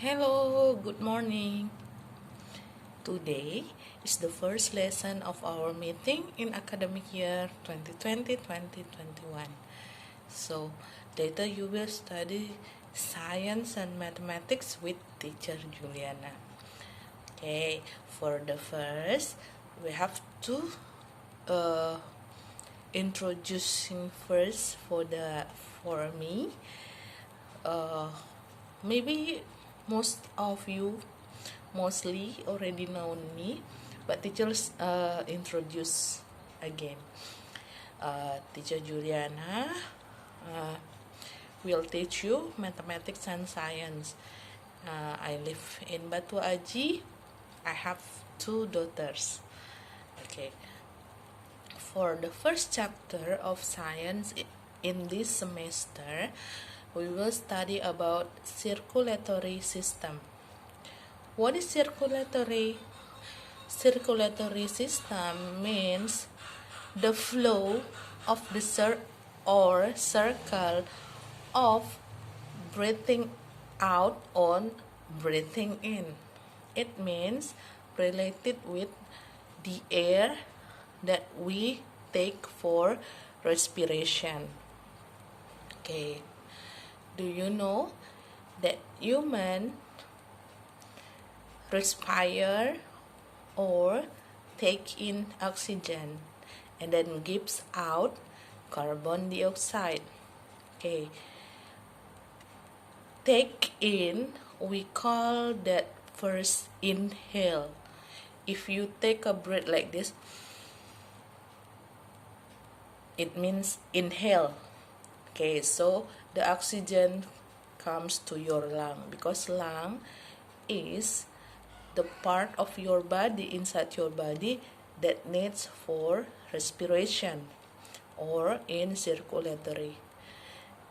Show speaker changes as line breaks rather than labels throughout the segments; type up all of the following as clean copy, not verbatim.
Hello, good morning. Today is the first lesson of our meeting in academic year 2020-2021. So, later you will study science and mathematics with teacher Juliana. Okay, for the first, we have to introducing first for me. Maybe most of you mostly already know me, but teachers introduce again. Teacher Juliana will teach you mathematics and science. I live in Batu Aji. I have 2 daughters. Okay. For the first chapter of science in this semester, we will study about circulatory system. What is circulatory? Circulatory system means the flow of the circle of breathing out on breathing in. It means related with the air that we take for respiration. Okay. Do you know that human respire or take in oxygen and then gives out carbon dioxide? Okay. Take in, we call that first inhale. If you take a breath like this, it means inhale. Okay, so the oxygen comes to your lung because lung is the part of your body, inside your body, that needs for respiration or in circulatory.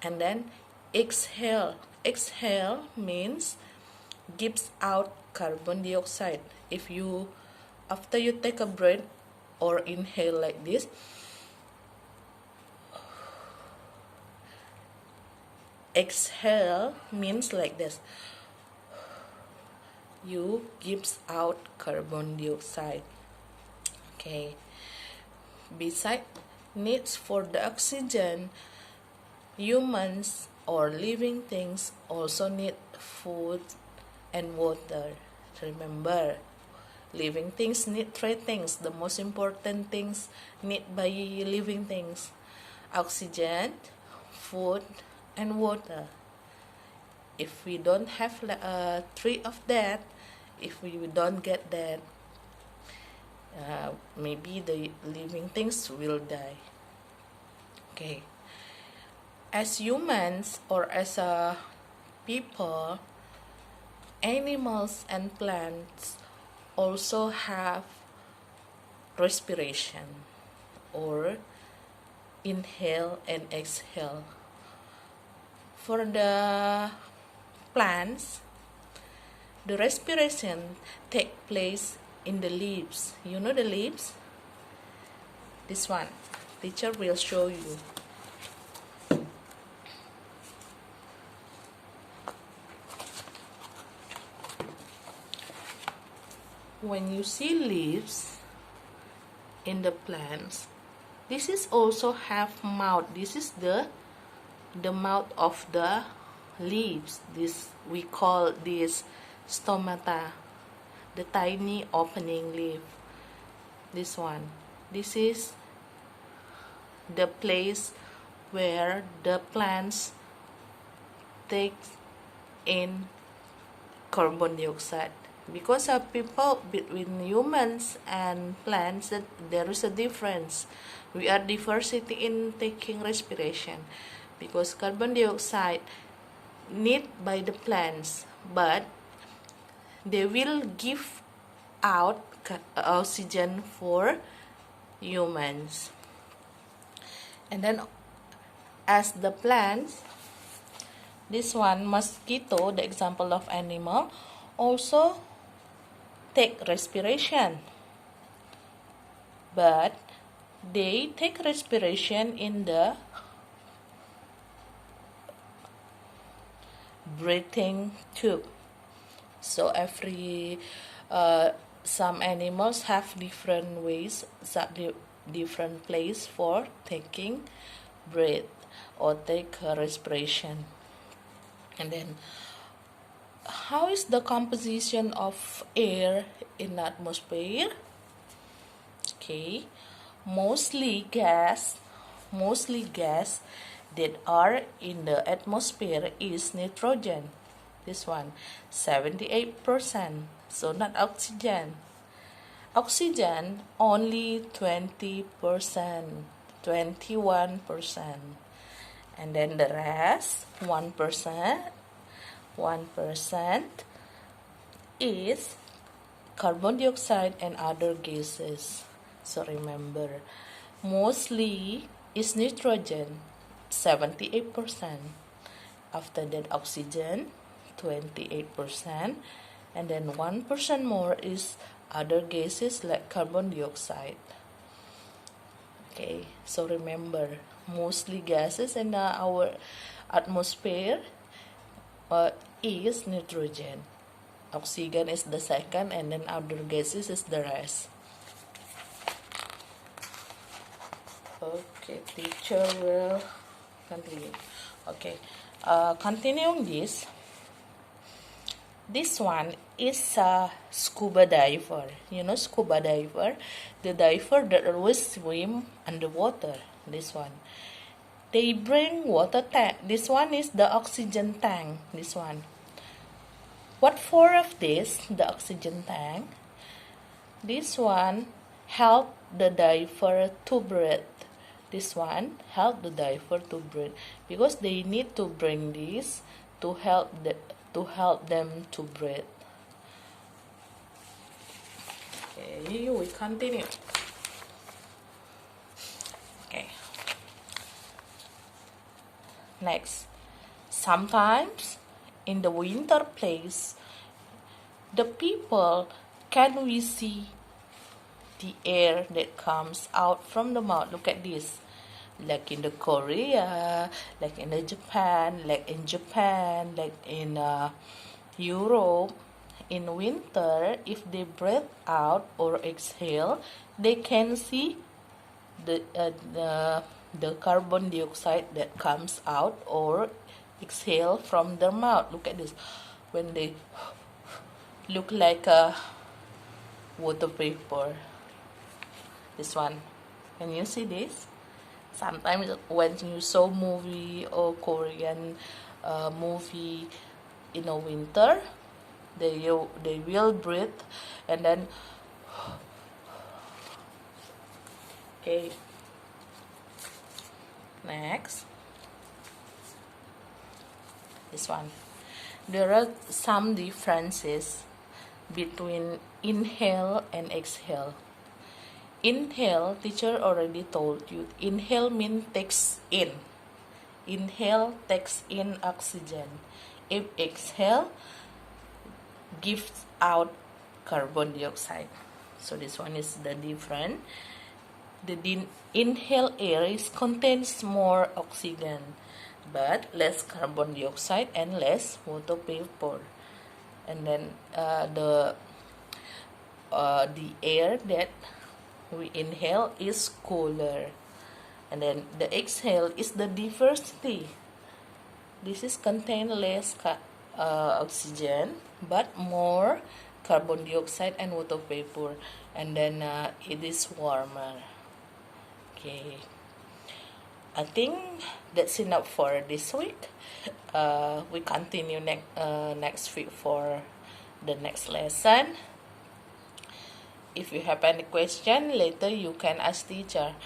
And then exhale. Exhale means gives out carbon dioxide. After you take a breath or inhale like this, exhale means like this. You gives out carbon dioxide. Okay. Besides needs for the oxygen, humans or living things also need food and water. Remember, living things need 3 things. The most important things need by living things: oxygen, food, and water. If we don't have 3 of that, if we don't get that, maybe the living things will die. Okay. As humans or as people, animals and plants also have respiration or inhale and exhale. For the plants, the respiration take place in the leaves. You know the leaves? This one, teacher will show you. When you see leaves in the plants, this is also have mouth. This is the mouth of the leaves. This we call this stomata, the tiny opening leaf. This one, this is the place where the plants take in carbon dioxide. Because of people, between humans and plants, that there is a difference. We are diversity in taking respiration, because carbon dioxide need by the plants, but they will give out oxygen for humans. And then as the plants, this one, mosquito, the example of animal, also take respiration, but they take respiration in the breathing tube. So some animals have different ways, different place for taking breath or take respiration. And then, how is the composition of air in the atmosphere? Okay, mostly gas that are in the atmosphere is nitrogen. This one, 78%. So not oxygen. Oxygen only 20%, 21%. And then the rest, 1% is carbon dioxide and other gases. So remember, mostly is nitrogen, 78%. After that, oxygen, 28%. And then 1% more is other gases like carbon dioxide. Okay, so remember, mostly gases in our atmosphere is nitrogen. Oxygen is the second, and then other gases is the rest. Okay, teacher will continue. Okay, continuing this. This one is a scuba diver. You know scuba diver? The diver that always swim underwater. This one. They bring water tank. This one is the oxygen tank. This one. What for of this? The oxygen tank. This one help the diver to breathe. This one help the diver to breathe because they need to bring this to help them to breathe. Okay, we continue. Okay. Next, sometimes in the winter place, the people can we see the air that comes out from the mouth. Look at this. Like in the Korea, like in the Japan, like in Europe, in winter, if they breathe out or exhale, they can see the carbon dioxide that comes out or exhale from their mouth. Look at this. When they look like a water vapor. This one. Can you see this? Sometimes when you saw movie or Korean movie in the winter, they will breathe and then okay. Next, this one. There are some differences between inhale and exhale. Inhale, teacher already told you. Inhale means takes in. Inhale takes in oxygen. If exhale, gives out carbon dioxide. So this one is the difference. The inhale air contains more oxygen, but less carbon dioxide and less water vapor. And then the air that we inhale is cooler, and then the exhale is the diversity. This is contain less oxygen but more carbon dioxide and water vapor, and then it is warmer. Okay, I think that's enough for this week. We continue next week for the next lesson. If you have any question, later you can ask teacher.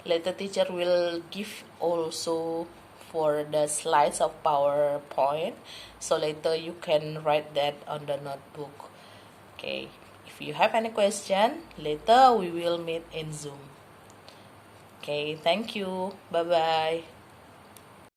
Later teacher will give also for the slides of PowerPoint. So later you can write that on the notebook. Okay. If you have any question, later we will meet in Zoom. Okay. Thank you. Bye-bye.